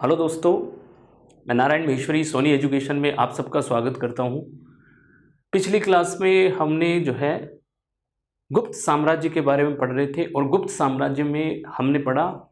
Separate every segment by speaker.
Speaker 1: Hello दोस्तों, मैं Narayan Maheshwari Soni education में आप सबका स्वागत करता हूं। पिछली क्लास में हमने जो है गुप्त साम्राज्य के बारे में पढ़ रहे थे और गुप्त साम्राज्य में हमने पढ़ा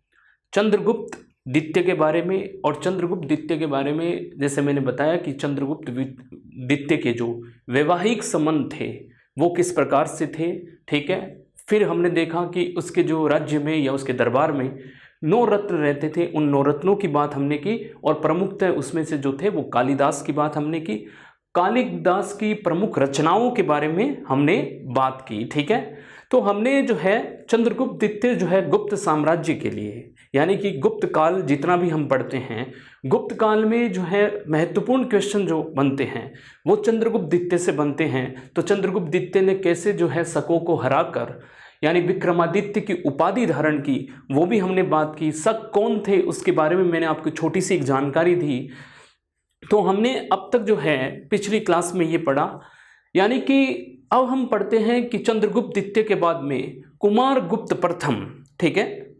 Speaker 1: चंद्रगुप्त द्वितीय के बारे में। और चंद्रगुप्त द्वितीय के बारे में जैसे मैंने बताया कि चंद्रगुप्त द्वितीय के जो वैवाहिक संबंध थे वो किस प्रकार से थे, ठीक है। फिर हमने देखा कि उसके जो राज्य में या उसके दरबार में 9 रत्न रहते थे, उन 9 रत्नों की बात हमने की और प्रमुखतः उसमें से जो थे वो कालिदास की बात हमने की। कालिदास की प्रमुख रचनाओं के बारे में हमने बात की, ठीक है। तो हमने जो है चंद्रगुप्त द्वितीय जो है गुप्त साम्राज्य के लिए, यानी कि गुप्त काल जितना भी हम पढ़ते हैं, गुप्त काल में जो है महत्वपूर्ण क्वेश्चन जो बनते हैं वो चंद्रगुप्त द्वितीय से बनते हैं। तो चंद्रगुप्त द्वितीय ने कैसे जो है शकों को हराकर यानी विक्रमादित्य की उपाधि धारण की, वो भी हमने बात की। शक कौन थे उसके बारे में मैंने आपको छोटी सी एक जानकारी दी। तो हमने अब तक जो है पिछली क्लास में ये पढ़ा, यानी कि अब हम पढ़ते हैं कि चंद्रगुप्त द्वितीय के बाद में कुमारगुप्त प्रथम, ठीक है।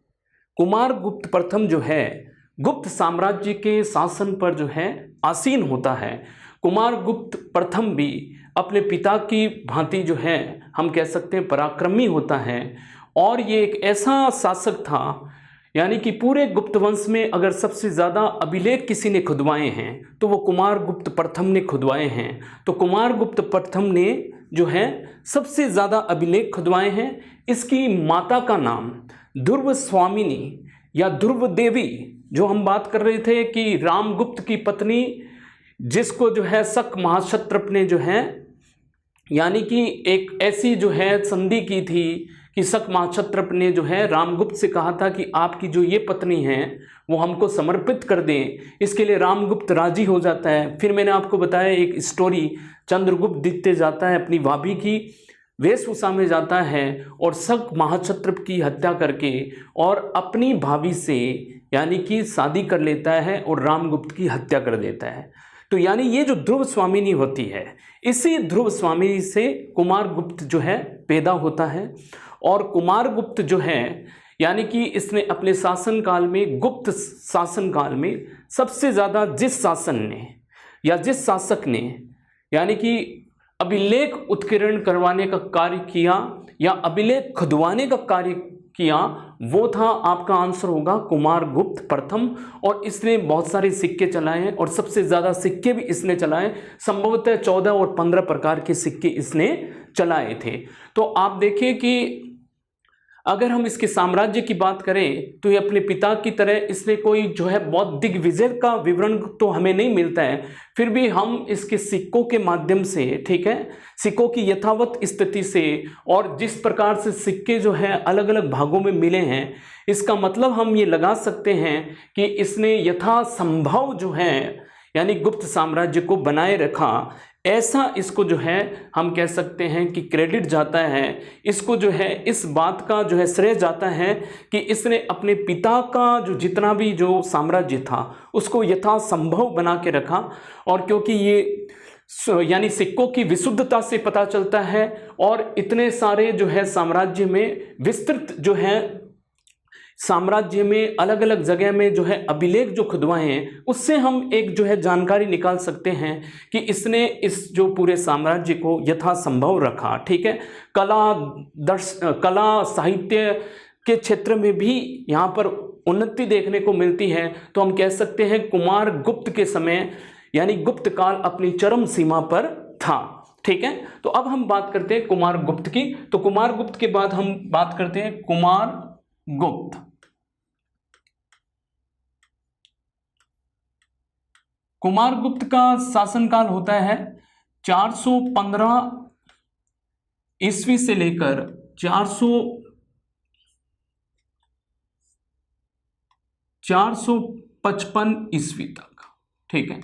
Speaker 1: कुमारगुप्त प्रथम जो है गुप्त साम्राज्य के शासन पर जो है आसीन होता है। कुमारगुप्त प्रथम भी अपने पिता की भांति जो है हम कह सकते हैं पराक्रमी होता है और ये एक ऐसा शासक था, यानी कि पूरे गुप्त वंश में अगर सबसे ज़्यादा अभिलेख किसी ने खुदवाए हैं तो वो कुमारगुप्त प्रथम ने खुदवाए हैं। तो कुमारगुप्त प्रथम ने जो है सबसे ज़्यादा अभिलेख खुदवाए हैं। इसकी माता का नाम ध्रुव स्वामिनी या ध्रुव देवी, जो हम बात कर रहे थे कि रामगुप्त की पत्नी, जिसको जो है शक महाक्षत्रप ने जो है यानी कि एक ऐसी जो है संधि की थी कि शक महाक्षत्रप ने जो है रामगुप्त से कहा था कि आपकी जो ये पत्नी है वो हमको समर्पित कर दें। इसके लिए रामगुप्त राजी हो जाता है। फिर मैंने आपको बताया एक स्टोरी, चंद्रगुप्त द्वितीय जाता है अपनी भाभी की वेशभूषा में जाता है और शक महाक्षत्रप की हत्या करके और अपनी भाभी से यानी कि शादी कर लेता है और रामगुप्त की हत्या कर देता है। तो यानी ये जो ध्रुव स्वामिनी होती है, इसी ध्रुव स्वामिनी से कुमारगुप्त जो है पैदा होता है। और कुमारगुप्त जो है यानी कि इसने अपने शासनकाल में, गुप्त शासनकाल में सबसे ज़्यादा जिस शासन ने या जिस शासक ने यानी कि अभिलेख उत्कीर्ण करवाने का कार्य किया या अभिलेख खुदवाने का कार्य किया, वो था, आपका आंसर होगा कुमारगुप्त प्रथम। और इसने बहुत सारे सिक्के चलाए हैं और सबसे ज़्यादा सिक्के भी इसने चलाए, संभवतः 14 और 15 प्रकार के सिक्के इसने चलाए थे। तो आप देखिए कि अगर हम इसके साम्राज्य की बात करें तो ये अपने पिता की तरह इसने कोई जो है बहुत दिग्विजय का विवरण तो हमें नहीं मिलता है, फिर भी हम इसके सिक्कों के माध्यम से, ठीक है, सिक्कों की यथावत स्थिति से और जिस प्रकार से सिक्के जो है अलग अलग भागों में मिले हैं, इसका मतलब हम ये लगा सकते हैं कि इसने यथासंभव जो है यानी गुप्त साम्राज्य को बनाए रखा। ऐसा इसको जो है हम कह सकते हैं कि क्रेडिट जाता है, इसको जो है इस बात का जो है श्रेय जाता है कि इसने अपने पिता का जो जितना भी जो साम्राज्य था उसको यथासंभव बना के रखा। और क्योंकि ये यानी सिक्कों की विशुद्धता से पता चलता है और इतने सारे जो है साम्राज्य में विस्तृत जो है साम्राज्य में अलग अलग जगह में जो है अभिलेख जो खुदवाए हैं, उससे हम एक जो है जानकारी निकाल सकते हैं कि इसने इस जो पूरे साम्राज्य को यथासंभव रखा, ठीक है। कला साहित्य के क्षेत्र में भी यहाँ पर उन्नति देखने को मिलती है। तो हम कह सकते हैं कुमारगुप्त के समय यानी गुप्त काल अपनी चरम सीमा पर था, ठीक है। तो अब हम बात करते हैं कुमारगुप्त की। तो कुमारगुप्त के बाद हम बात करते हैं कुमारगुप्त। कुमारगुप्त का शासनकाल होता है 415 ईस्वी से लेकर 455 ईस्वी तक, ठीक है।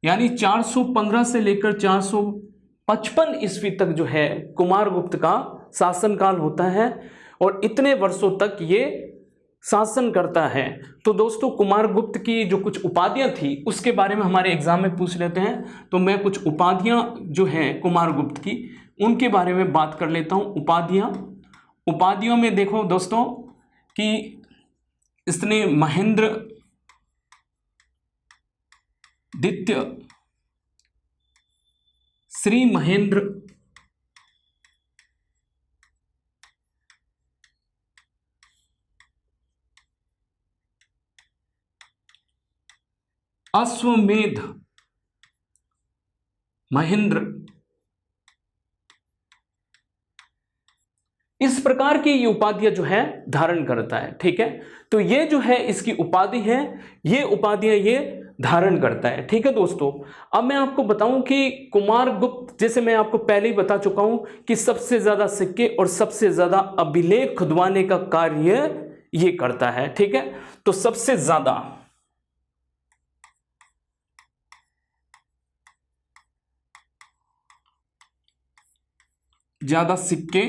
Speaker 1: यानी 415 से लेकर 455 ईस्वी तक जो है कुमारगुप्त का शासनकाल होता है और इतने वर्षों तक ये शासन करता है। तो दोस्तों कुमारगुप्त की जो कुछ उपाधियां थी उसके बारे में हमारे एग्जाम में पूछ लेते हैं। तो मैं कुछ उपाधियां जो हैं कुमारगुप्त की उनके बारे में बात कर लेता हूं। उपाधियों में देखो दोस्तों कि इसने महेंद्र द्वितीय श्री महेंद्र अश्वमेध महेंद्र, इस प्रकार की ये उपाधियां जो है धारण करता है। ठीक है, तो ये जो है इसकी उपाधि है, ये उपाधियां ये धारण करता है। ठीक है दोस्तों, अब मैं आपको बताऊं कि कुमारगुप्त, जैसे मैं आपको पहले ही बता चुका हूं कि सबसे ज्यादा सिक्के और सबसे ज्यादा अभिलेख खुदवाने का कार्य ये करता है। ठीक है, तो सबसे ज्यादा सिक्के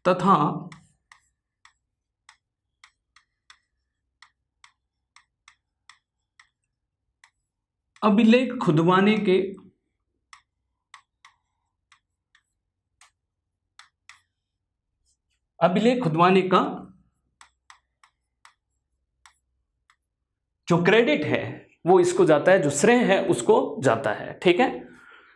Speaker 1: तथा अभिलेख खुदवाने के का जो क्रेडिट है वो इसको जाता है, जो श्रेय है उसको जाता है। ठीक है,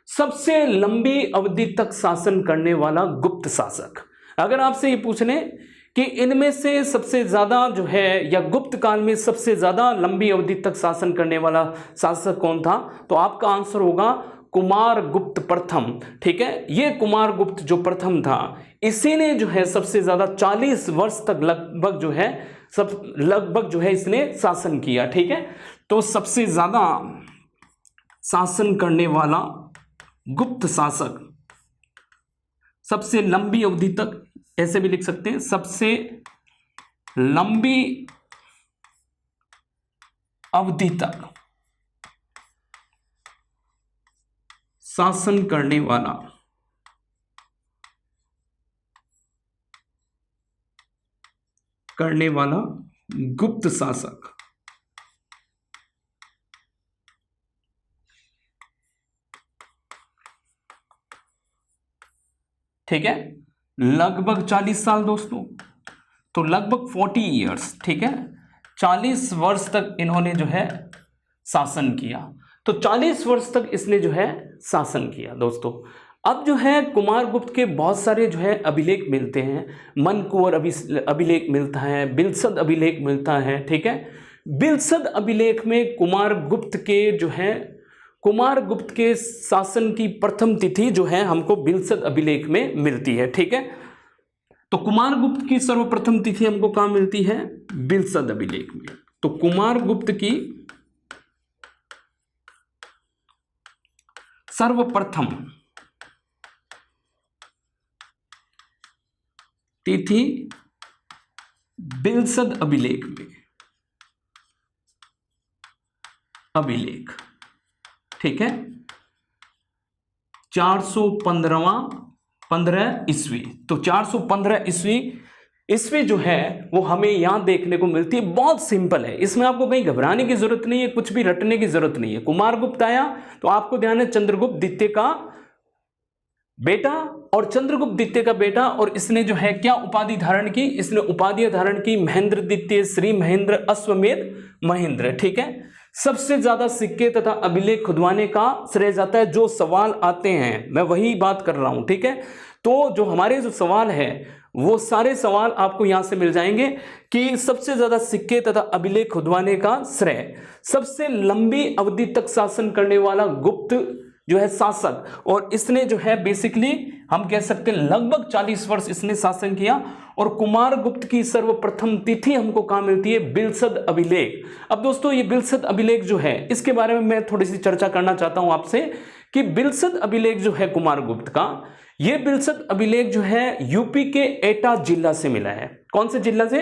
Speaker 1: सबसे लंबी अवधि तक शासन करने वाला गुप्त शासक। अगर आपसे ये पूछ लें कि इनमें से सबसे ज्यादा जो है या गुप्त काल में सबसे ज्यादा लंबी अवधि तक शासन करने वाला शासक कौन था, तो आपका आंसर होगा कुमारगुप्त प्रथम। ठीक है, ये कुमारगुप्त जो प्रथम था, इसी ने जो है सबसे ज्यादा 40 वर्ष तक लगभग जो है इसने शासन किया। ठीक है, तो सबसे ज्यादा शासन करने वाला गुप्त शासक, सबसे लंबी अवधि तक, ऐसे भी लिख सकते हैं, सबसे लंबी अवधि तक शासन करने वाला गुप्त शासक। ठीक है, लगभग 40 साल दोस्तों, तो लगभग 40 इयर्स। ठीक है, 40 वर्ष तक इन्होंने जो है शासन किया, तो 40 वर्ष तक इसने जो है शासन किया दोस्तों। अब जो है कुमारगुप्त के बहुत सारे जो है अभिलेख मिलते हैं, मनकुंवर अभिलेख मिलता है, बिलसद अभिलेख मिलता है। ठीक है, बिलसद अभिलेख में कुमारगुप्त के शासन की प्रथम तिथि जो है हमको बिलसद अभिलेख में मिलती है। ठीक है, तो कुमारगुप्त की सर्वप्रथम तिथि हमको कहां मिलती है, बिलसद अभिलेख में। तो कुमारगुप्त की सर्वप्रथम तिथि बिलसद अभिलेख में, अभिलेख। ठीक है, 415 ईस्वी। तो 415 ईस्वी जो है वो हमें यहां देखने को मिलती है। बहुत सिंपल है, इसमें आपको कहीं घबराने की जरूरत नहीं है, कुछ भी रटने की जरूरत नहीं है। कुमारगुप्त आया तो आपको ध्यान है चंद्रगुप्त द्वितीय का बेटा, और चंद्रगुप्त द्वितीय का बेटा, और इसने जो है क्या उपाधि धारण की, इसने उपाधि धारण की महेंद्र द्वितीय, श्री महेंद्र, अश्वमेध महेंद्र। ठीक है, सबसे ज्यादा सिक्के तथा अभिलेख खुदवाने का श्रेय जाता है। जो सवाल आते हैं मैं वही बात कर रहा हूं। ठीक है, तो जो हमारे जो सवाल है वो सारे सवाल आपको यहां से मिल जाएंगे कि सबसे ज्यादा सिक्के तथा अभिलेख खुदवाने का श्रेय, सबसे लंबी अवधि तक शासन करने वाला गुप्त जो है शासक, और इसने जो है बेसिकली हम कह सकते हैं लगभग 40 वर्ष इसने शासन किया। और कुमारगुप्त की सर्वप्रथम तिथि हमको कहां मिलती है, बिलसद अभिलेख। अब दोस्तों ये बिलसद अभिलेख जो है इसके बारे में मैं थोड़ी सी चर्चा करना चाहता हूं आपसे कि बिलसद अभिलेख जो है कुमारगुप्त का, ये बिलसद अभिलेख जो है यूपी के एटा जिला से मिला है। कौन से जिला से,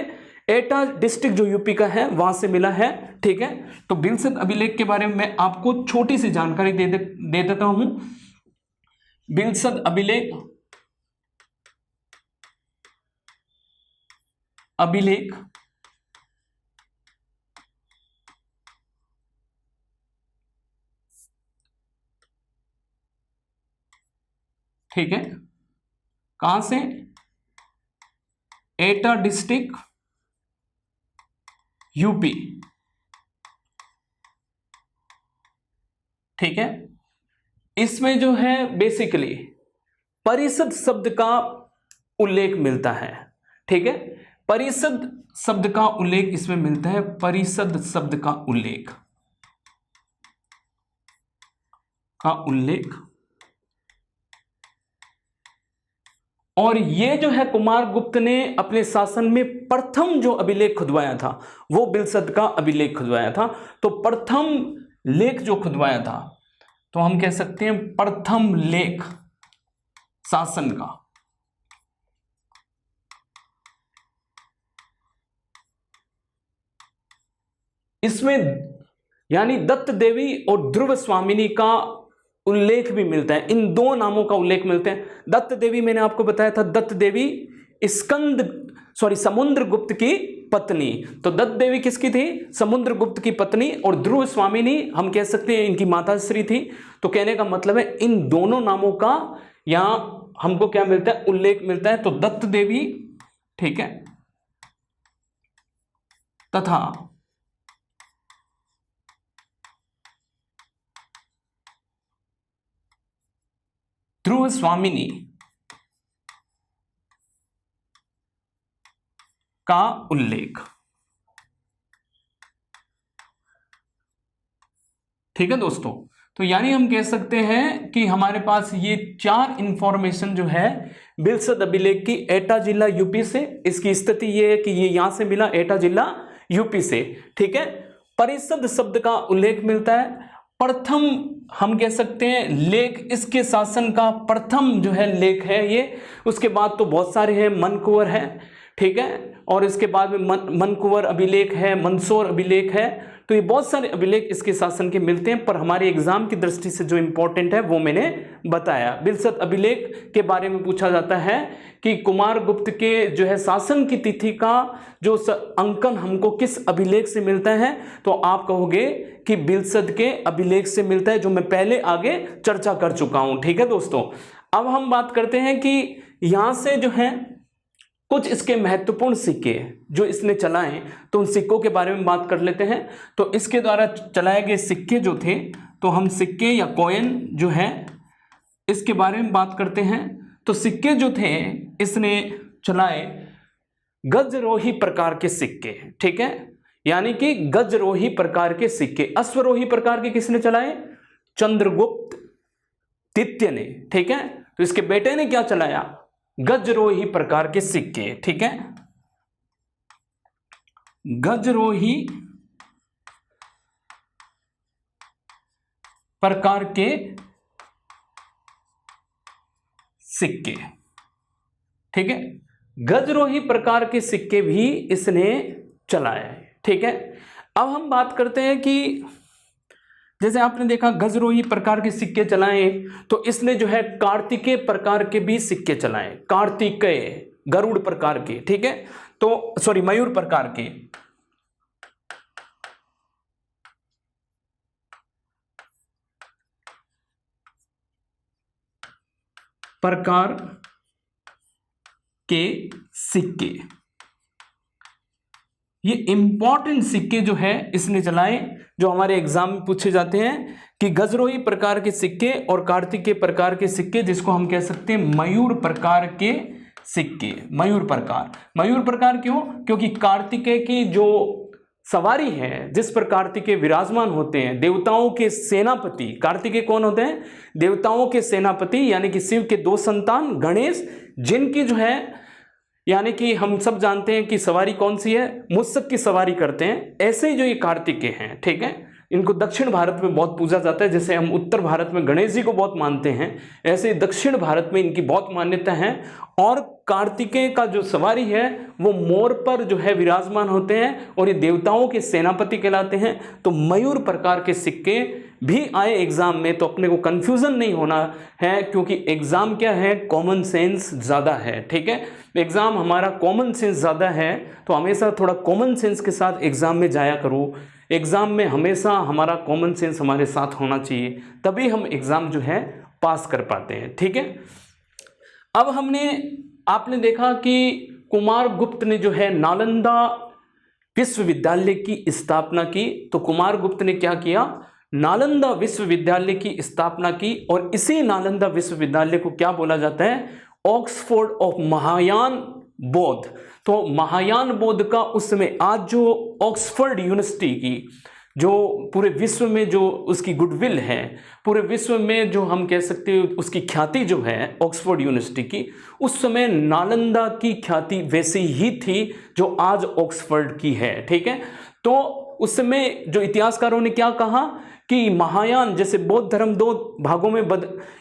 Speaker 1: एटा डिस्ट्रिक्ट जो यूपी का है वहां से मिला है। ठीक है, तो बिलसद अभिलेख के बारे में मैं आपको छोटी सी जानकारी दे देता हूं। बिलसद अभिलेख ठीक है, कहां से, एटा डिस्ट्रिक्ट यूपी, ठीक है। इसमें जो है बेसिकली परिषद शब्द का उल्लेख मिलता है, ठीक है। परिषद शब्द का उल्लेख इसमें मिलता है, परिषद शब्द का उल्लेख और ये जो है कुमारगुप्त ने अपने शासन में प्रथम जो अभिलेख खुदवाया था वो बिलसद का अभिलेख खुदवाया था। तो प्रथम लेख जो खुदवाया था तो हम कह सकते हैं प्रथम लेख शासन का, इसमें यानी दत्त देवी और ध्रुव स्वामिनी का उल्लेख भी मिलता है। इन दो नामों का उल्लेख मिलता है। दत्त देवी मैंने आपको बताया था, दत्त देवी समुद्रगुप्त की पत्नी। तो दत्त देवी किसकी थी? समुद्रगुप्त की पत्नी। और ध्रुव स्वामिनी हम कह सकते हैं इनकी माताश्री थी। तो कहने का मतलब है इन दोनों नामों का यहां हमको क्या मिलता है? उल्लेख मिलता है। तो दत्त देवी, ठीक है, तथा ध्रुव स्वामिनी का उल्लेख, ठीक है दोस्तों। तो यानी हम कह सकते हैं कि हमारे पास ये चार इंफॉर्मेशन जो है बिलसद अभिलेख की, एटा जिला यूपी से, इसकी स्थिति ये है कि ये यहां से मिला, एटा जिला यूपी से, ठीक है। परिषद शब्द का उल्लेख मिलता है। प्रथम हम कह सकते हैं लेख, इसके शासन का प्रथम जो है लेख है ये। उसके बाद तो बहुत सारे हैं, मनकुंवर है, ठीक है, और इसके बाद में मनकुंवर अभिलेख है, मंदसौर अभिलेख है। तो ये बहुत सारे अभिलेख इसके शासन के मिलते हैं, पर हमारे एग्जाम की दृष्टि से जो इंपॉर्टेंट है वो मैंने बताया। बिलसद अभिलेख के बारे में पूछा जाता है कि कुमारगुप्त के जो है शासन की तिथि का जो अंकन हमको किस अभिलेख से मिलता है, तो आप कहोगे कि बिलसद के अभिलेख से मिलता है, जो मैं पहले आगे चर्चा कर चुका हूं, ठीक है दोस्तों। अब हम बात करते हैं कि यहां से जो है कुछ इसके महत्वपूर्ण सिक्के जो इसने चलाए, तो उन सिक्कों के बारे में बात कर लेते हैं। तो इसके द्वारा चलाए गए सिक्के जो थे, तो हम सिक्के या कॉइन जो है इसके बारे में बात करते हैं। तो सिक्के जो थे इसने चलाए गजरोही प्रकार के सिक्के, ठीक है, यानी कि गजरोही प्रकार के सिक्के। अश्वरोही प्रकार के किसने चलाए? चंद्रगुप्त द्वितीय ने, ठीक है। तो इसके बेटे ने क्या चलाया? गजरोही प्रकार के सिक्के, ठीक है, गजरोही प्रकार के सिक्के, ठीक है। गजरोही प्रकार के सिक्के भी इसने चलाए, ठीक है। अब हम बात करते हैं कि जैसे आपने देखा गजरोही प्रकार के सिक्के चलाए, तो इसने जो है कार्तिकेय प्रकार के भी सिक्के चलाए, कार्तिकेय गरुड़ प्रकार के, ठीक है, तो सॉरी मयूर प्रकार के, प्रकार के सिक्के, ये इंपॉर्टेंट सिक्के जो है इसने चलाए, जो हमारे एग्जाम में पूछे जाते हैं कि गजरोही प्रकार के सिक्के और कार्तिकेय प्रकार के सिक्के, जिसको हम कह सकते हैं मयूर प्रकार के सिक्के। मयूर प्रकार क्यों? क्योंकि कार्तिकेय की जो सवारी है, जिस पर कार्तिकेय विराजमान होते हैं, देवताओं के सेनापति। कार्तिकेय कौन होते हैं? देवताओं के सेनापति, यानी कि शिव के दो संतान गणेश, जिनकी जो है यानी कि हम सब जानते हैं कि सवारी कौन सी है? मुत्सक की सवारी करते हैं। ऐसे ही जो ये कार्तिकेय हैं, ठीक है, इनको दक्षिण भारत में बहुत पूजा जाता है। जैसे हम उत्तर भारत में गणेश जी को बहुत मानते हैं, ऐसे दक्षिण भारत में इनकी बहुत मान्यता है। और कार्तिकेय का जो सवारी है वो मोर पर जो है विराजमान होते हैं और ये देवताओं के सेनापति कहलाते हैं। तो मयूर प्रकार के सिक्के भी आए एग्जाम में, तो अपने को कंफ्यूजन नहीं होना है, क्योंकि एग्जाम क्या है? कॉमन सेंस ज़्यादा है, ठीक है। एग्जाम हमारा कॉमन सेंस ज़्यादा है, तो हमेशा थोड़ा कॉमन सेंस के साथ एग्जाम में जाया करो। एग्जाम में हमेशा हमारा कॉमन सेंस हमारे साथ होना चाहिए, तभी हम एग्जाम जो है पास कर पाते हैं, ठीक है। अब आपने देखा कि कुमारगुप्त ने जो है नालंदा विश्वविद्यालय की स्थापना की। तो कुमारगुप्त ने क्या किया, नालंदा विश्वविद्यालय की स्थापना की, और इसी नालंदा विश्वविद्यालय को क्या बोला जाता है, ऑक्सफोर्ड ऑफ महायान बौद्ध। तो महायान बौद्ध का उस समय, आज जो ऑक्सफोर्ड यूनिवर्सिटी की जो पूरे विश्व में जो उसकी गुडविल है, पूरे विश्व में जो हम कह सकते हैं उसकी ख्याति जो है ऑक्सफोर्ड यूनिवर्सिटी की, उस समय नालंदा की ख्याति वैसी ही थी जो आज ऑक्सफोर्ड की है। ठीक है, तो उस समय जो इतिहासकारों ने क्या कहा कि महायान, जैसे बौद्ध धर्म दो भागों में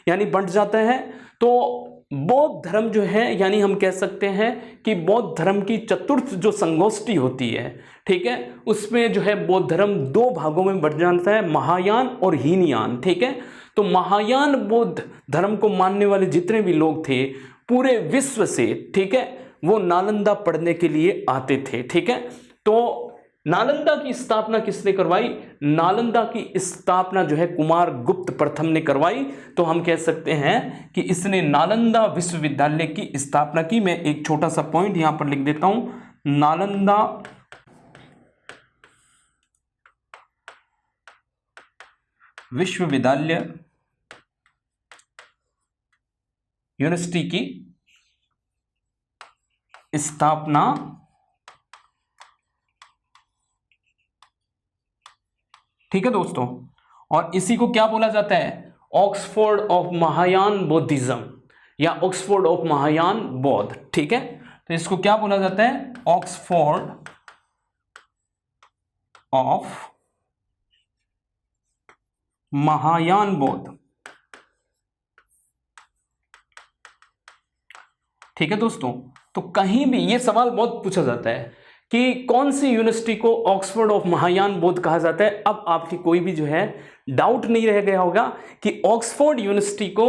Speaker 1: यानी बंट जाता है, तो बौद्ध धर्म जो है, यानी हम कह सकते हैं कि बौद्ध धर्म की चतुर्थ जो संगोष्ठी होती है, ठीक है, उसमें जो है बौद्ध धर्म दो भागों में बंट जाता है, महायान और हीनयान। ठीक है, तो महायान बौद्ध धर्म को मानने वाले जितने भी लोग थे पूरे विश्व से, ठीक है, वो नालंदा पढ़ने के लिए आते थे। ठीक है, तो नालंदा की स्थापना किसने करवाई, नालंदा की स्थापना जो है कुमारगुप्त प्रथम ने करवाई। तो हम कह सकते हैं कि इसने नालंदा विश्वविद्यालय की स्थापना की। मैं एक छोटा सा पॉइंट यहां पर लिख देता हूं, नालंदा विश्वविद्यालय यूनिवर्सिटी की स्थापना ठीक है दोस्तों, और इसी को क्या बोला जाता है, ऑक्सफोर्ड ऑफ महायान बौद्धिज्म या ऑक्सफोर्ड ऑफ महायान बौद्ध। ठीक है, तो इसको क्या बोला जाता है, ऑक्सफोर्ड ऑफ महायान बौद्ध। ठीक है दोस्तों, तो कहीं भी ये सवाल बहुत पूछा जाता है कि कौन सी यूनिवर्सिटी को ऑक्सफोर्ड ऑफ महायान बौद्ध कहा जाता है। अब आपकी कोई भी जो है डाउट नहीं रह गया होगा कि ऑक्सफोर्ड यूनिवर्सिटी को,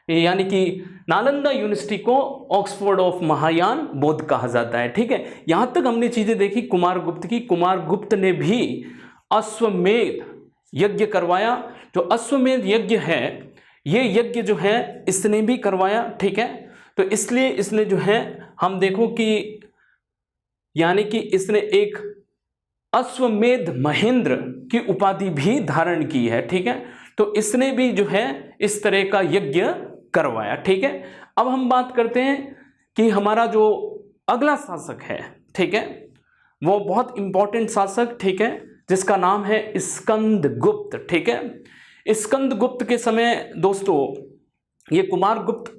Speaker 1: यानी कि नालंदा यूनिवर्सिटी को ऑक्सफोर्ड ऑफ महायान बौद्ध कहा जाता है। ठीक है, यहां तक हमने चीजें देखी कुमारगुप्त की। कुमारगुप्त ने भी अश्वमेध यज्ञ करवाया। जो अश्वमेध यज्ञ है, ये यज्ञ जो है इसने भी करवाया। ठीक है, तो इसलिए इसने जो है, हम देखो कि यानी कि इसने एक अश्वमेध महेंद्र की उपाधि भी धारण की है। ठीक है, तो इसने भी जो है इस तरह का यज्ञ करवाया। ठीक है, अब हम बात करते हैं कि हमारा जो अगला शासक है, ठीक है, वो बहुत इंपॉर्टेंट शासक, ठीक है, जिसका नाम है स्कंदगुप्त। ठीक है, स्कंदगुप्त के समय दोस्तों, ये कुमारगुप्त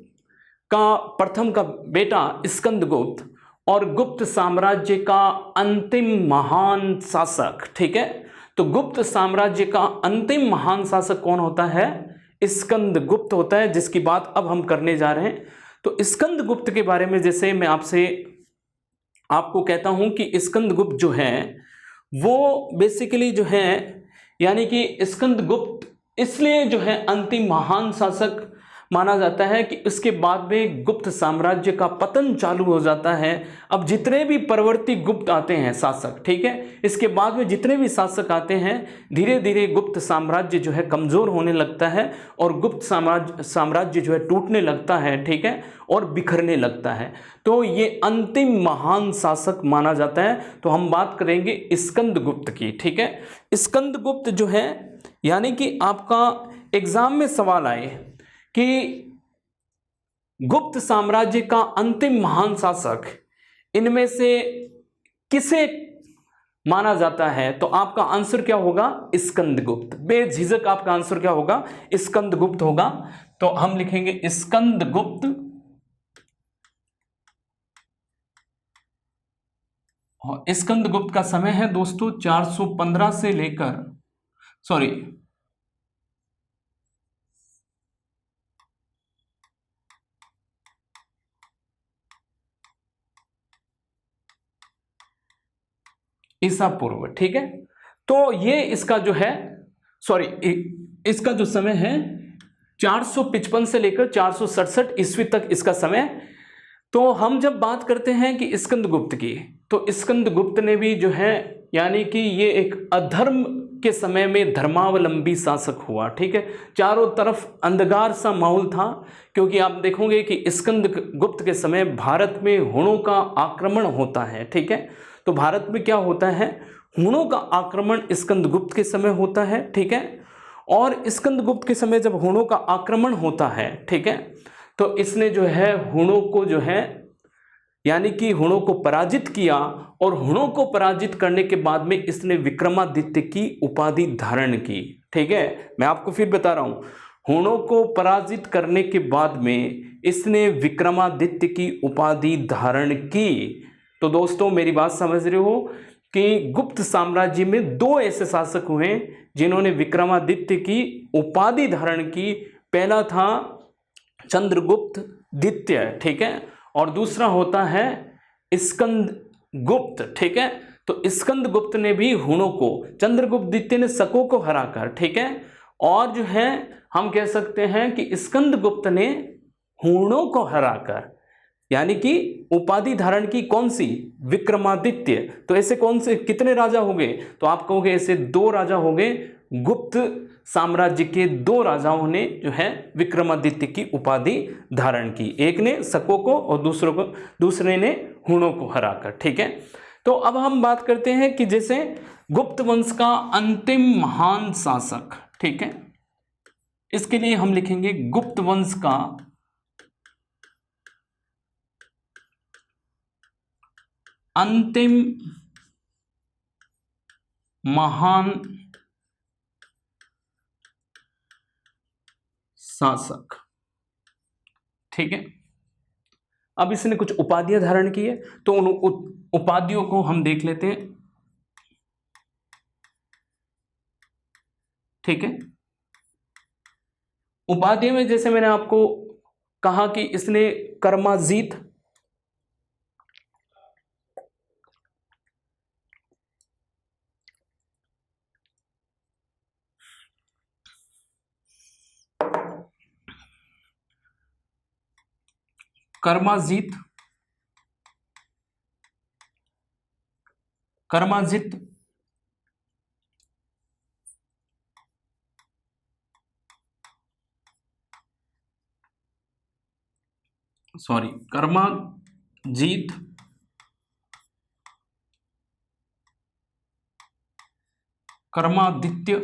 Speaker 1: का प्रथम का बेटा स्कंदगुप्त और गुप्त साम्राज्य का अंतिम महान शासक। ठीक है, तो गुप्त साम्राज्य का अंतिम महान शासक कौन होता है, स्कंदगुप्त होता है, जिसकी बात अब हम करने जा रहे हैं। तो स्कंदगुप्त के बारे में जैसे मैं आपको कहता हूं कि स्कंदगुप्त जो है वो बेसिकली जो है, यानी कि स्कंदगुप्त इसलिए जो है अंतिम महान शासक माना जाता है कि इसके बाद में गुप्त साम्राज्य का पतन चालू हो जाता है। अब जितने भी परवर्ती गुप्त आते हैं शासक, ठीक है, इसके बाद में जितने भी शासक आते हैं, धीरे धीरे गुप्त साम्राज्य जो है कमजोर होने लगता है और गुप्त साम्राज्य जो है टूटने लगता है। ठीक है, और बिखरने लगता है। तो ये अंतिम महान शासक माना जाता है। तो हम बात करेंगे स्कंदगुप्त की। ठीक है, स्कंदगुप्त जो है, यानी कि आपका एग्जाम में सवाल आए कि गुप्त साम्राज्य का अंतिम महान शासक इनमें से किसे माना जाता है, तो आपका आंसर क्या होगा, स्कंदगुप्त। बेझिझक आपका आंसर क्या होगा, स्कंदगुप्त होगा। तो हम लिखेंगे स्कंदगुप्त, और स्कंदगुप्त का समय है दोस्तों 415 से लेकर, सॉरी, ईसा पूर्व। ठीक है, तो ये इसका जो है, सॉरी, इसका जो समय है 455 से लेकर 467 ईस्वी तक इसका समय। तो हम जब बात करते हैं कि स्कंदगुप्त की, तो स्कंदगुप्त ने भी जो है, यानी कि ये एक अधर्म के समय में धर्मावलंबी शासक हुआ। ठीक है, चारों तरफ अंधकार सा माहौल था, क्योंकि आप देखोगे कि स्कंदगुप्त के समय भारत में हुणों का आक्रमण होता है। ठीक है, तो भारत में क्या होता है, हुणों का आक्रमण स्कंदगुप्त के समय होता है। ठीक है, और स्कंदगुप्त के समय जब हुणों का आक्रमण होता है, ठीक है, तो इसने जो है हुणों को जो है यानी कि हुणों को पराजित किया, और हुणों को पराजित करने के बाद में इसने विक्रमादित्य की उपाधि धारण की। ठीक है, मैं आपको फिर बता रहा हूं, हुणों को पराजित करने के बाद में इसने विक्रमादित्य की उपाधि धारण की। तो दोस्तों मेरी बात समझ रहे हो कि गुप्त साम्राज्य में दो ऐसे शासक हुए जिन्होंने विक्रमादित्य की उपाधि धारण की। पहला था चंद्रगुप्त द्वितीय, ठीक है, और दूसरा होता है स्कंदगुप्त। ठीक है, तो स्कंदगुप्त ने भी हुणों को, चंद्रगुप्त द्वितीय ने शकों को हराकर, ठीक है, और जो है हम कह सकते हैं कि स्कंदगुप्त ने हुणों को हराकर यानी कि उपाधि धारण की। कौन सी? विक्रमादित्य। तो ऐसे कौन से कितने राजा हो गए? तो आप कहोगे ऐसे दो राजा हो गए, गुप्त साम्राज्य के दो राजाओं ने जो है विक्रमादित्य की उपाधि धारण की। एक ने शकों को और दूसरे ने हुणों को हराकर। ठीक है, तो अब हम बात करते हैं कि जैसे गुप्त वंश का अंतिम महान शासक। ठीक है, इसके लिए हम लिखेंगे गुप्त वंश का अंतिम महान शासक। ठीक है, अब इसने कुछ उपाधियां धारण की है, तो उन उपाधियों को हम देख लेते हैं। ठीक है, उपाधि में जैसे मैंने आपको कहा कि इसने कर्माजीत, कर्माजित, कर्माजीत, कर्मादित्य,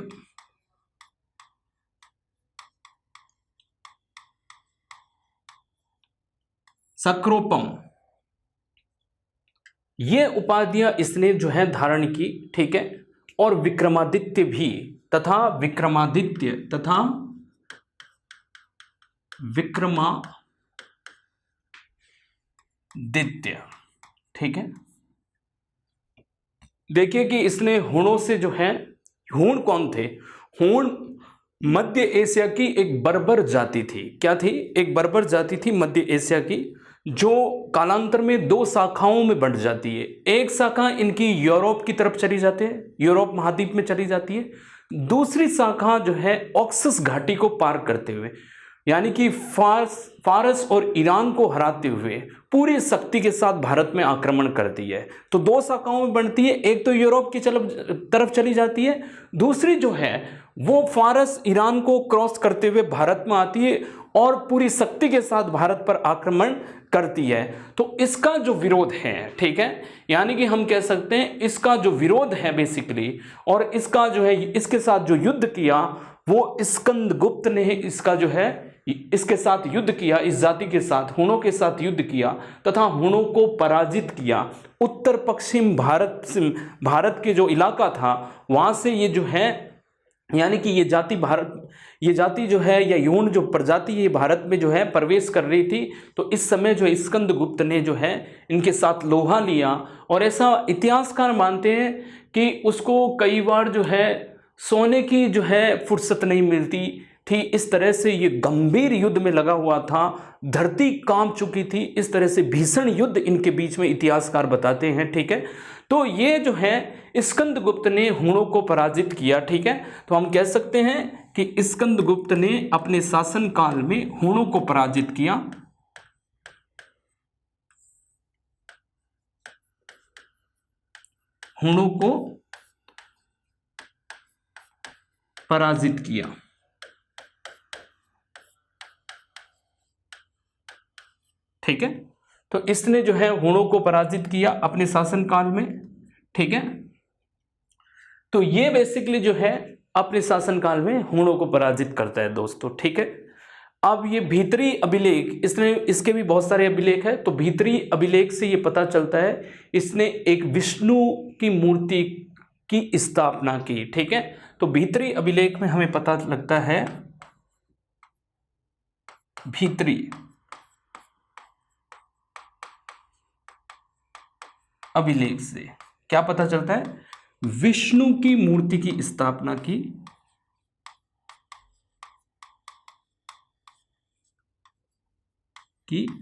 Speaker 1: सक्रोपम, ये उपाधियां इसने जो है धारण की। ठीक है, और विक्रमादित्य भी, तथा विक्रमादित्य। ठीक है, देखिए कि इसने हुणों से जो है, हुण कौन थे? हुण मध्य एशिया की एक बर्बर जाति थी। क्या थी? एक बर्बर जाति थी मध्य एशिया की, जो कालांतर में दो शाखाओं में बढ़ जाती है। एक शाखा इनकी यूरोप की तरफ चली जाती है, यूरोप महाद्वीप में चली जाती है। दूसरी शाखा जो है ऑक्सस घाटी को पार करते हुए, यानी कि फारस और ईरान को हराते हुए पूरी शक्ति के साथ भारत में आक्रमण करती है। तो दो शाखाओं में बढ़ती है, एक तो यूरोप की तरफ चली जाती है, दूसरी जो है वो फारस ईरान को क्रॉस करते हुए भारत में आती है और पूरी शक्ति के साथ भारत पर आक्रमण करती है। तो इसका जो विरोध है, ठीक है, यानी कि हम कह सकते हैं इसका जो विरोध है बेसिकली, और इसका जो है इसके साथ जो युद्ध किया वो स्कंदगुप्त ने इसका जो है इसके साथ युद्ध किया, इस जाति के साथ, हुणों के साथ युद्ध किया तथा हुणों को पराजित किया। उत्तर पश्चिम भारत के जो इलाका था वहां से ये जो है, यानी कि ये जाति जो है या यौन जो प्रजाति ये भारत में जो है प्रवेश कर रही थी। तो इस समय जो स्कंदगुप्त ने जो है इनके साथ लोहा लिया, और ऐसा इतिहासकार मानते हैं कि उसको कई बार जो है सोने की जो है फुर्सत नहीं मिलती थी। इस तरह से ये गंभीर युद्ध में लगा हुआ था, धरती कांप चुकी थी। इस तरह से भीषण युद्ध इनके बीच में इतिहासकार बताते हैं। ठीक है, तो ये जो है स्कंदगुप्त ने हुणों को पराजित किया। ठीक है, तो हम कह सकते हैं कि स्कंदगुप्त ने अपने शासन काल में हुणों को पराजित किया। हुणों को पराजित किया। ठीक है, तो इसने जो है हुणों को पराजित किया अपने शासनकाल में। ठीक है, तो ये बेसिकली जो है अपने शासनकाल में हुणों को पराजित करता है दोस्तों। ठीक है, अब ये भीतरी अभिलेख, इसने इसके भी बहुत सारे अभिलेख है, तो भीतरी अभिलेख से ये पता चलता है इसने एक विष्णु की मूर्ति की स्थापना की। ठीक है, तो भीतरी अभिलेख में हमें पता लगता है, भीतरी अभिलेख से क्या पता चलता है, विष्णु की मूर्ति की स्थापना की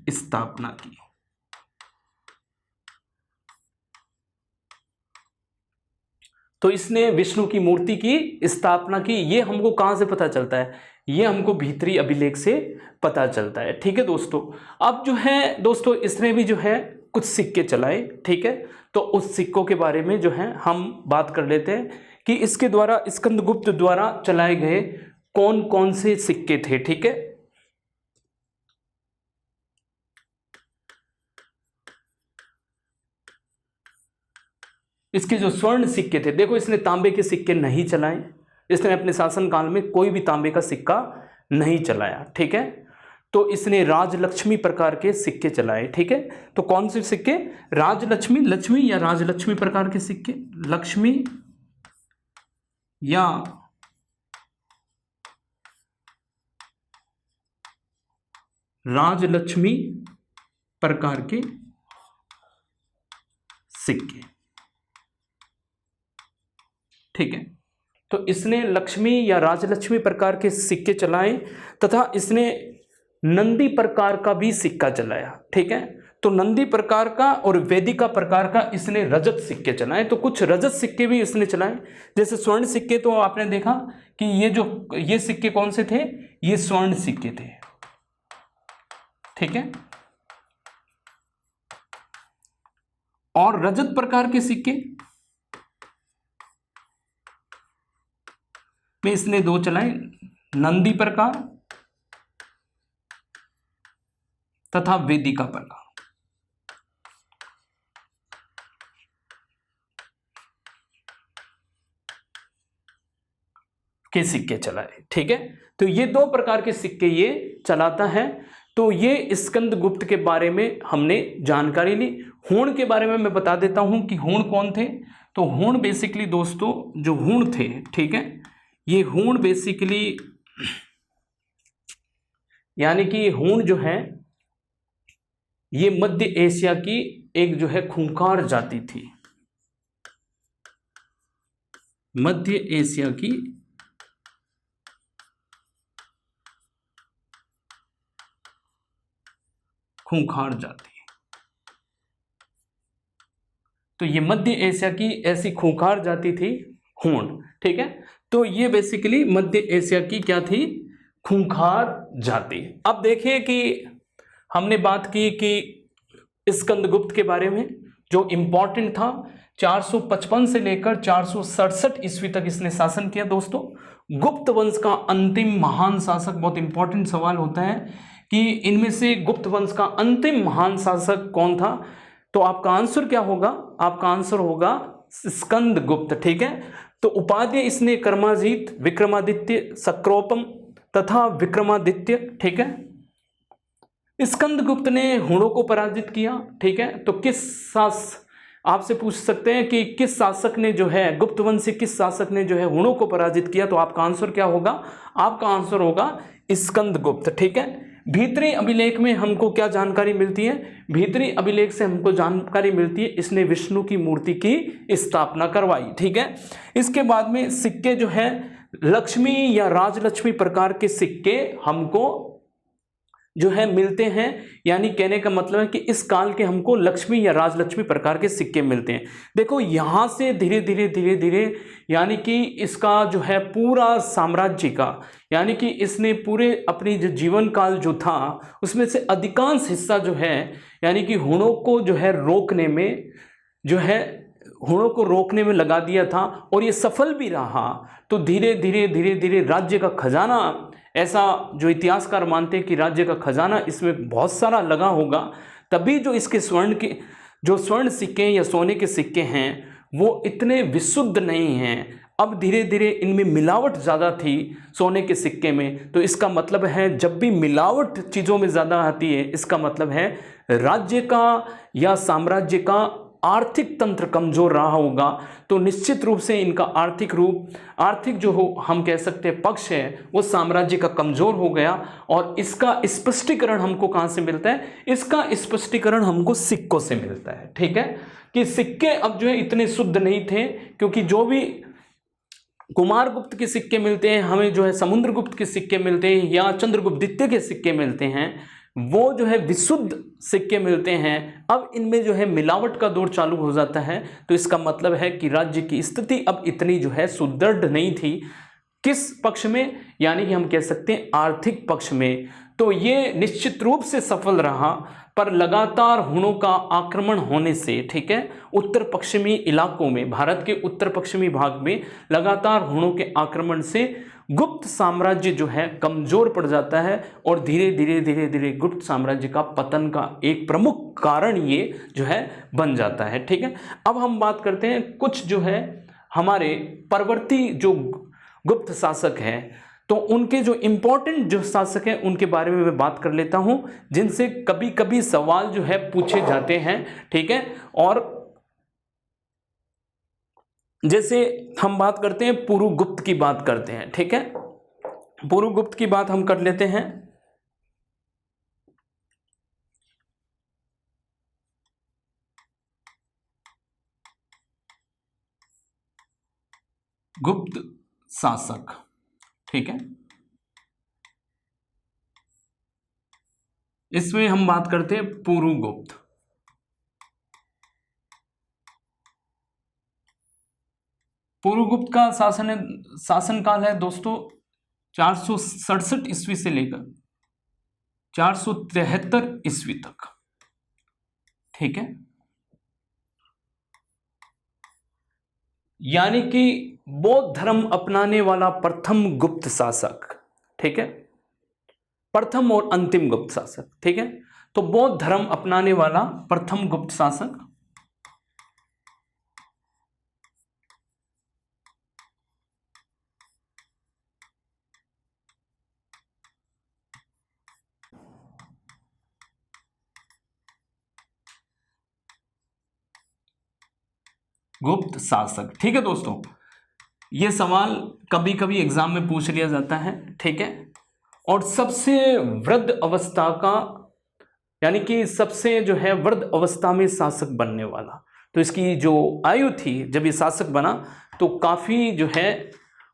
Speaker 1: स्थापना की। तो इसने विष्णु की मूर्ति की स्थापना की, ये हमको कहां से पता चलता है, ये हमको भीतरी अभिलेख से पता चलता है। ठीक है दोस्तों, अब जो है दोस्तों इसने भी जो है कुछ सिक्के चलाए। ठीक है, तो उस सिक्कों के बारे में जो है हम बात कर लेते हैं कि इसके द्वारा, स्कंदगुप्त द्वारा चलाए गए कौन कौन से सिक्के थे। ठीक है, इसके जो स्वर्ण सिक्के थे, देखो इसने तांबे के सिक्के नहीं चलाए, इसने अपने शासनकाल में कोई भी तांबे का सिक्का नहीं चलाया। ठीक है, तो इसने राजलक्ष्मी प्रकार के सिक्के चलाए। ठीक है, तो कौन से सिक्के, राजलक्ष्मी, लक्ष्मी या राजलक्ष्मी प्रकार के सिक्के, लक्ष्मी या राजलक्ष्मी प्रकार के सिक्के। ठीक है, तो इसने लक्ष्मी या राजलक्ष्मी प्रकार के सिक्के चलाए तथा इसने नंदी प्रकार का भी सिक्का चलाया। ठीक है, तो नंदी प्रकार का और वेदिका प्रकार का इसने रजत सिक्के चलाए। तो कुछ रजत सिक्के भी इसने चलाए, जैसे स्वर्ण सिक्के तो आपने देखा कि ये सिक्के कौन से थे, ये स्वर्ण सिक्के थे। ठीक है, और रजत प्रकार के सिक्के में इसने दो चलाए, नंदी प्रकार तथा वेदिका प्रकार के सिक्के चलाए। ठीक है, तो ये दो प्रकार के सिक्के ये चलाता है। तो ये स्कंदगुप्त के बारे में हमने जानकारी ली। हूण के बारे में मैं बता देता हूं कि हूण कौन थे। तो हूण बेसिकली दोस्तों जो हूण थे, ठीक है, ये हूण बेसिकली यानी कि हूण जो है ये मध्य एशिया की एक जो है खूंखार जाति थी, मध्य एशिया की खूंखार जाति। तो ये मध्य एशिया की ऐसी खूंखार जाति थी हूण। ठीक है, तो ये बेसिकली मध्य एशिया की क्या थी, खूंखार जाति। अब देखिए कि हमने बात की कि स्कंदगुप्त के बारे में जो इम्पोर्टेंट था, 455 से लेकर 467 ईस्वी तक इसने शासन किया। दोस्तों गुप्त वंश का अंतिम महान शासक, बहुत इंपॉर्टेंट सवाल होता है कि इनमें से गुप्त वंश का अंतिम महान शासक कौन था, तो आपका आंसर क्या होगा, आपका आंसर होगा स्कंदगुप्त। ठीक है, तो उपाधि इसने कर्माजीत, विक्रमादित्य, सक्रोपम तथा विक्रमादित्य। ठीक है, स्कंदगुप्त ने हूणों को पराजित किया। ठीक है, तो आपसे पूछ सकते हैं कि किस शासक ने जो है गुप्त वंश से किस शासक ने जो है हूणों को पराजित किया, तो आपका आंसर क्या होगा, आपका आंसर होगा स्कंदगुप्त। ठीक है, भीतरी अभिलेख में हमको क्या जानकारी मिलती है, भीतरी अभिलेख से हमको जानकारी मिलती है इसने विष्णु की मूर्ति की स्थापना करवाई। ठीक है, इसके बाद में सिक्के जो है लक्ष्मी या राजलक्ष्मी प्रकार के सिक्के हमको जो है मिलते हैं, यानी कहने का मतलब है कि इस काल के हमको लक्ष्मी या राजलक्ष्मी प्रकार के सिक्के मिलते हैं। देखो यहां से धीरे धीरे यानी कि इसका जो है पूरा साम्राज्य का, यानी कि इसने पूरे अपनी जो जीवन काल जो था उसमें से अधिकांश हिस्सा जो है यानी कि हूणों को जो है रोकने में जो है हुणों को रोकने में लगा दिया था और ये सफल भी रहा। तो धीरे धीरे धीरे धीरे राज्य का खजाना, ऐसा जो इतिहासकार मानते हैं कि राज्य का खजाना इसमें बहुत सारा लगा होगा, तभी जो इसके स्वर्ण सिक्के या सोने के सिक्के हैं वो इतने विशुद्ध नहीं हैं। अब धीरे धीरे इनमें मिलावट ज़्यादा थी सोने के सिक्के में। तो इसका मतलब है जब भी मिलावट चीज़ों में ज़्यादा आती है, इसका मतलब है राज्य का या साम्राज्य का आर्थिक तंत्र कमजोर रहा होगा। तो निश्चित रूप से इनका आर्थिक जो हो हम कह सकते हैं पक्ष है वो साम्राज्य का कमजोर हो गया। और इसका स्पष्टीकरण हमको कहाँ से मिलता है? इसका स्पष्टीकरण हमको सिक्कों से मिलता है। ठीक है, कि सिक्के अब जो है इतने शुद्ध नहीं थे, क्योंकि जो भी कुमारगुप्त के सिक्के मिलते हैं हमें, जो है समुद्रगुप्त के सिक्के मिलते हैं या चंद्रगुप्त द्वितीय के सिक्के मिलते हैं, वो जो है विशुद्ध सिक्के मिलते हैं। अब इनमें जो है मिलावट का दौर चालू हो जाता है। तो इसका मतलब है कि राज्य की स्थिति अब इतनी जो है सुदृढ़ नहीं थी। किस पक्ष में? यानी कि हम कह सकते हैं आर्थिक पक्ष में। तो ये निश्चित रूप से सफल रहा, पर लगातार हुणों का आक्रमण होने से, ठीक है, उत्तर पश्चिमी इलाकों में, भारत के उत्तर पश्चिमी भाग में लगातार हुणों के आक्रमण से गुप्त साम्राज्य जो है कमजोर पड़ जाता है और धीरे धीरे धीरे धीरे गुप्त साम्राज्य का पतन का एक प्रमुख कारण ये जो है बन जाता है। ठीक है, अब हम बात करते हैं कुछ जो है हमारे परवर्ती जो गुप्त शासक हैं, तो उनके जो इम्पोर्टेंट जो शासक हैं उनके बारे में मैं बात कर लेता हूं, जिनसे कभी कभी सवाल जो है पूछे जाते हैं। ठीक है, और जैसे हम बात करते हैं पुरुगुप्त की बात करते हैं। ठीक है, पुरुगुप्त की बात हम कर लेते हैं। गुप्त शासक, ठीक है, इसमें हम बात करते हैं पुरुगुप्त। पुरुगुप्त का शासनकाल है दोस्तों 467 ईस्वी से लेकर 473 ईस्वी तक। ठीक है, यानी कि बौद्ध धर्म अपनाने वाला प्रथम गुप्त शासक। ठीक है, प्रथम और अंतिम गुप्त शासक। ठीक है, तो बौद्ध धर्म अपनाने वाला प्रथम गुप्त शासक गुप्त शासक। ठीक है दोस्तों, ये सवाल कभी कभी एग्जाम में पूछ लिया जाता है। ठीक है, और सबसे वृद्ध अवस्था का, यानी कि सबसे जो है वृद्ध अवस्था में शासक बनने वाला, तो इसकी जो आयु थी जब ये शासक बना तो काफी जो है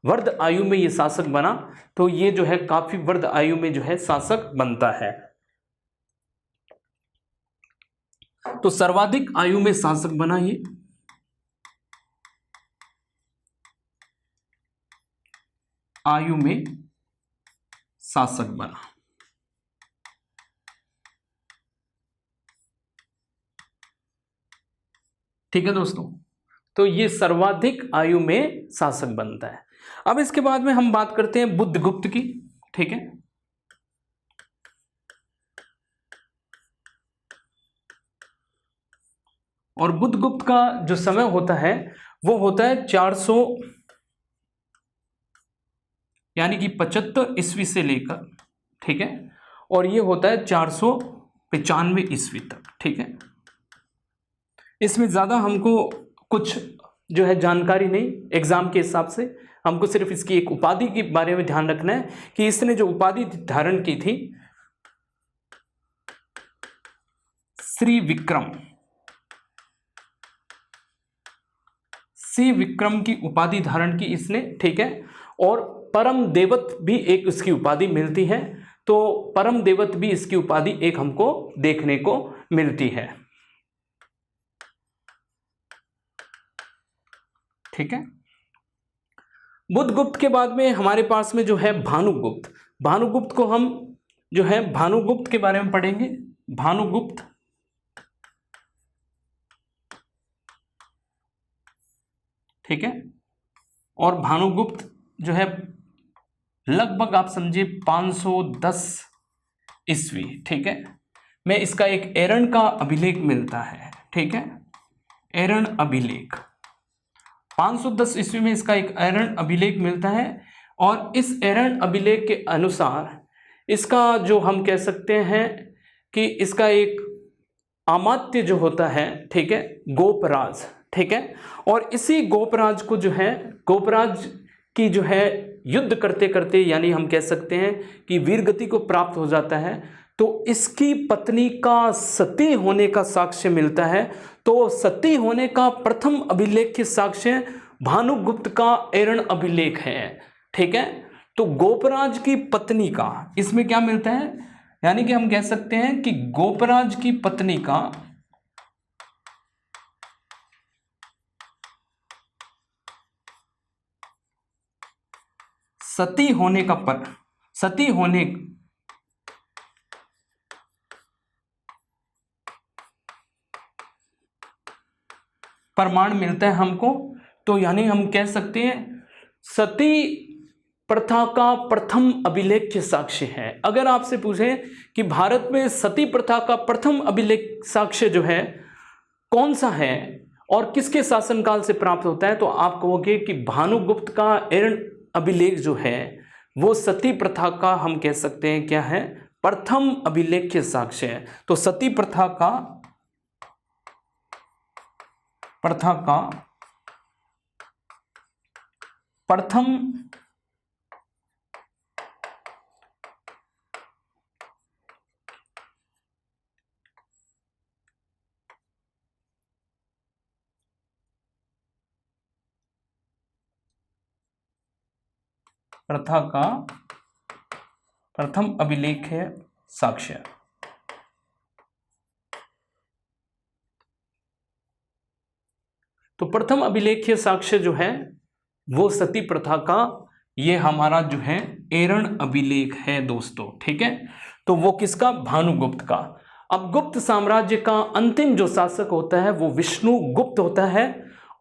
Speaker 1: वृद्ध आयु में ये शासक बना। तो ये जो है काफी वृद्ध आयु में जो है शासक बनता है। तो सर्वाधिक आयु में शासक बना ये, आयु में शासक बना। ठीक है दोस्तों, तो ये सर्वाधिक आयु में शासक बनता है। अब इसके बाद में हम बात करते हैं बुद्धगुप्त की। ठीक है, और बुद्धगुप्त का जो समय होता है वो होता है 400 यानी कि 75 ईस्वी से लेकर, ठीक है, और ये होता है 495 ईस्वी तक। ठीक है, इसमें ज़्यादा हमको कुछ जो है जानकारी नहीं एग्जाम के हिसाब से, हमको सिर्फ इसकी एक उपाधि के बारे में ध्यान रखना है कि इसने जो उपाधि धारण की थी श्री विक्रम की उपाधि धारण की इसने। ठीक है, और परम देवत भी एक इसकी उपाधि मिलती है। तो परम देवत भी इसकी उपाधि एक हमको देखने को मिलती है। ठीक है, बुद्धगुप्त के बाद में हमारे पास में जो है भानुगुप्त। भानुगुप्त को हम जो है भानुगुप्त के बारे में पढ़ेंगे। भानुगुप्त ठीक है। और भानुगुप्त जो है लगभग आप समझिए 510 ईस्वी, ठीक है, में इसका एक एरण का अभिलेख मिलता है, ठीक है, एरण अभिलेख 510 ईस्वी में इसका एक एरण अभिलेख मिलता है। और इस एरण अभिलेख के अनुसार इसका जो हम कह सकते हैं कि इसका एक अमात्य जो होता है, ठीक है, गोपराज, ठीक है, और इसी गोपराज को जो है, गोपराज की जो है युद्ध करते करते, यानी हम कह सकते हैं कि वीरगति को प्राप्त हो जाता है, तो इसकी पत्नी का सती होने का साक्ष्य मिलता है। तो सती होने का प्रथम अभिलेख के साक्ष्य भानुगुप्त का एरण अभिलेख है, ठीक है। तो गोपराज की पत्नी का इसमें क्या मिलता है, यानी कि हम कह सकते हैं कि गोपराज की पत्नी का सती होने प्रमाण मिलता है हमको। तो यानी हम कह सकते हैं सती प्रथा का प्रथम अभिलेख के साक्ष्य है। अगर आपसे पूछें कि भारत में सती प्रथा का प्रथम अभिलेख साक्ष्य जो है कौन सा है और किसके शासनकाल से प्राप्त होता है, तो आप कहोगे कि भानुगुप्त का एरण अभिलेख जो है वो सती प्रथा का हम कह सकते हैं क्या है, प्रथम अभिलेख के साक्ष्य है। तो सती प्रथा का प्रथम प्रथा का प्रथम अभिलेख है साक्ष्य। तो प्रथम अभिलेखीय साक्ष्य जो है वो सती प्रथा का ये हमारा जो है एरण अभिलेख है दोस्तों, ठीक है। तो वो किसका, भानुगुप्त का। अब गुप्त साम्राज्य का अंतिम जो शासक होता है वो विष्णुगुप्त होता है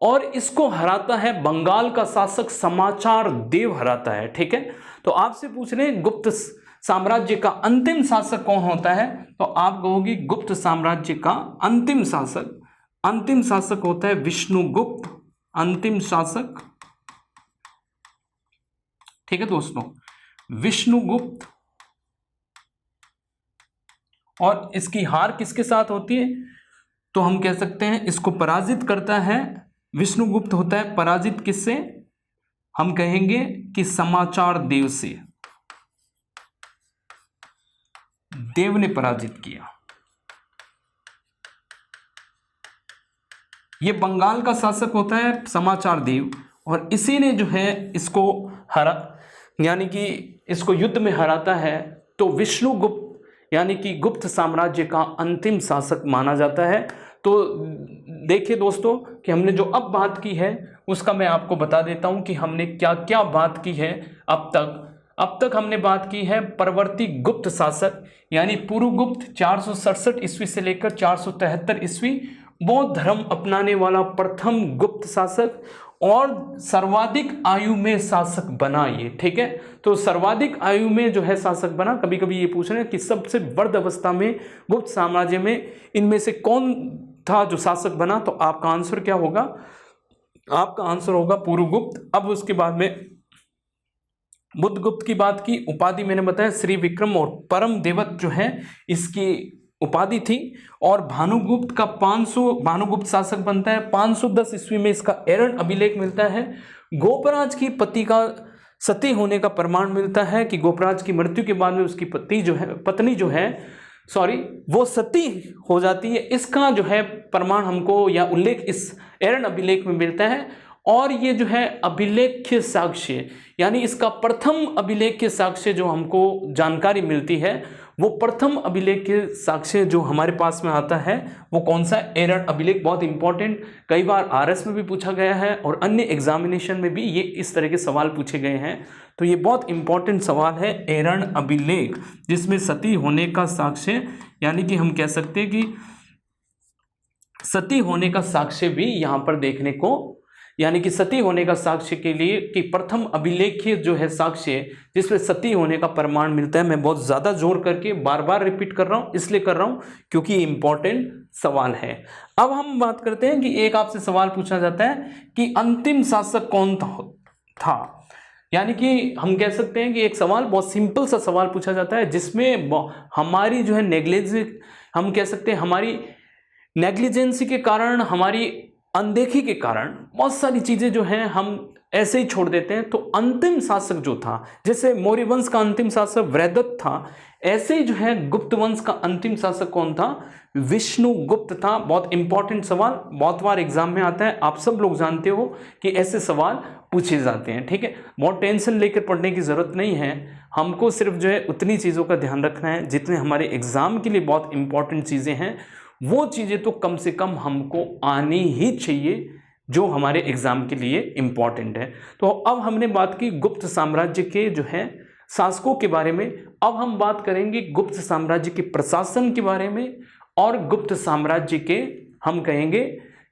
Speaker 1: और इसको हराता है बंगाल का शासक समाचार देव हराता है, ठीक है। तो आपसे पूछ रहे हैं गुप्त साम्राज्य का अंतिम शासक कौन होता है, तो आप कहोगे गुप्त साम्राज्य का अंतिम शासक होता है विष्णुगुप्त, अंतिम शासक, ठीक है दोस्तों, विष्णुगुप्त। और इसकी हार किसके साथ होती है, तो हम कह सकते हैं इसको पराजित करता है विष्णुगुप्त होता है, पराजित किससे, हम कहेंगे कि समाचार देव से, देव ने पराजित किया। ये बंगाल का शासक होता है समाचार देव और इसी ने जो है इसको हरा, यानी कि इसको युद्ध में हराता है। तो विष्णुगुप्त यानी कि गुप्त साम्राज्य का अंतिम शासक माना जाता है। तो देखिए दोस्तों कि हमने जो अब बात की है उसका मैं आपको बता देता हूं कि हमने क्या क्या बात की है अब तक हमने बात की है परवर्ती गुप्त शासक यानी पूर्वगुप्त 467 ईस्वी से लेकर 473 ईस्वी, बौद्ध धर्म अपनाने वाला प्रथम गुप्त शासक और सर्वाधिक आयु में शासक बना ये, ठीक है। तो सर्वाधिक आयु में जो है शासक बना, कभी कभी ये पूछ रहे हैं कि सबसे वृद्ध अवस्था में गुप्त साम्राज्य में इनमें से कौन था जो शासक बना, तो आपका आंसर क्या होगा, आपका आंसर होगा पूर्वगुप्त। अब उसके बाद में बुद्धगुप्त की बात की, उपाधि मैंने बताया श्री विक्रम और परम देवत जो है इसकी उपाधि थी। और भानुगुप्त का 500 भानुगुप्त शासक बनता है 510 ईस्वी में, इसका एरण अभिलेख मिलता है। गोपराज की पति का सती होने का प्रमाण मिलता है कि गोपराज की मृत्यु के बाद में उसकी पत्नी जो है वो सती हो जाती है। इसका जो है प्रमाण हमको या उल्लेख इस एरण अभिलेख में मिलता है। और ये जो है अभिलेख्य साक्ष्य यानी इसका प्रथम अभिलेख्य साक्ष्य जो हमको जानकारी मिलती है वो प्रथम अभिलेख्य साक्ष्य जो हमारे पास में आता है वो कौन सा, एरण अभिलेख। बहुत इंपॉर्टेंट, कई बार आरएस में भी पूछा गया है और अन्य एग्जामिनेशन में भी ये इस तरह के सवाल पूछे गए हैं। तो ये बहुत इंपॉर्टेंट सवाल है एरण अभिलेख, जिसमें सती होने का साक्ष्य यानी कि हम कह सकते हैं कि सती होने का साक्ष्य भी यहाँ पर देखने को यानी कि सती होने का साक्ष्य के लिए कि प्रथम अभिलेखीय जो है साक्ष्य जिसमें सती होने का प्रमाण मिलता है। मैं बहुत ज़्यादा जोर करके बार बार रिपीट कर रहा हूँ, इसलिए कर रहा हूँ क्योंकि इंपॉर्टेंट सवाल है। अब हम बात करते हैं कि एक आपसे सवाल पूछा जाता है कि अंतिम शासक कौन था। यानी कि हम कह सकते हैं कि एक सवाल बहुत सिंपल सा सवाल पूछा जाता है जिसमें हमारी जो है हम कह सकते हैं हमारी नेग्लिजेंसी के कारण, हमारी अनदेखी के कारण बहुत सारी चीज़ें जो हैं हम ऐसे ही छोड़ देते हैं। तो अंतिम शासक जो था, जैसे मौर्य वंश का अंतिम शासक वृहदत्त था, ऐसे ही जो है गुप्त वंश का अंतिम शासक कौन था? विष्णुगुप्त था। बहुत इंपॉर्टेंट सवाल, बहुत बार एग्जाम में आता है, आप सब लोग जानते हो कि ऐसे सवाल पूछे जाते हैं। ठीक है, बहुत टेंशन लेकर पढ़ने की ज़रूरत नहीं है, हमको सिर्फ जो है उतनी चीज़ों का ध्यान रखना है जितने हमारे एग्ज़ाम के लिए बहुत इंपॉर्टेंट चीज़ें हैं। वो चीज़ें तो कम से कम हमको आनी ही चाहिए जो हमारे एग्ज़ाम के लिए इम्पॉर्टेंट है। तो अब हमने बात की गुप्त साम्राज्य के जो है शासकों के बारे में। अब हम बात करेंगे गुप्त साम्राज्य के प्रशासन के बारे में, और गुप्त साम्राज्य के हम कहेंगे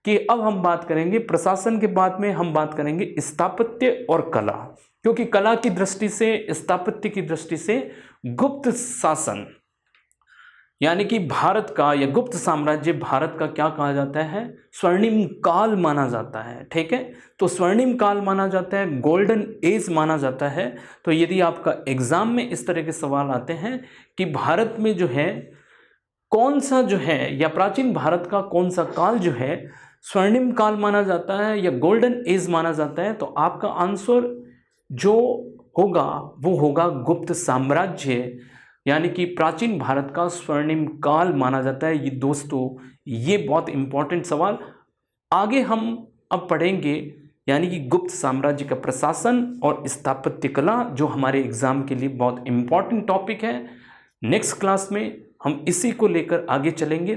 Speaker 1: कि अब हम बात करेंगे प्रशासन के बाद में हम बात करेंगे स्थापत्य और कला, क्योंकि कला की दृष्टि से, स्थापत्य की दृष्टि से गुप्त शासन यानी कि भारत का या गुप्त साम्राज्य भारत का क्या कहा जाता है? स्वर्णिम काल माना जाता है। ठीक है, तो स्वर्णिम काल माना जाता है, गोल्डन एज माना जाता है। तो यदि आपका एग्जाम में इस तरह के सवाल आते हैं कि भारत में जो है कौन सा जो है, या प्राचीन भारत का कौन सा काल जो है स्वर्णिम काल माना जाता है या गोल्डन एज माना जाता है, तो आपका आंसर जो होगा वो होगा गुप्त साम्राज्य, यानी कि प्राचीन भारत का स्वर्णिम काल माना जाता है। ये दोस्तों ये बहुत इंपॉर्टेंट सवाल आगे हम अब पढ़ेंगे, यानी कि गुप्त साम्राज्य का प्रशासन और स्थापत्य कला जो हमारे एग्जाम के लिए बहुत इंपॉर्टेंट टॉपिक है। नेक्स्ट क्लास में हम इसी को लेकर आगे चलेंगे।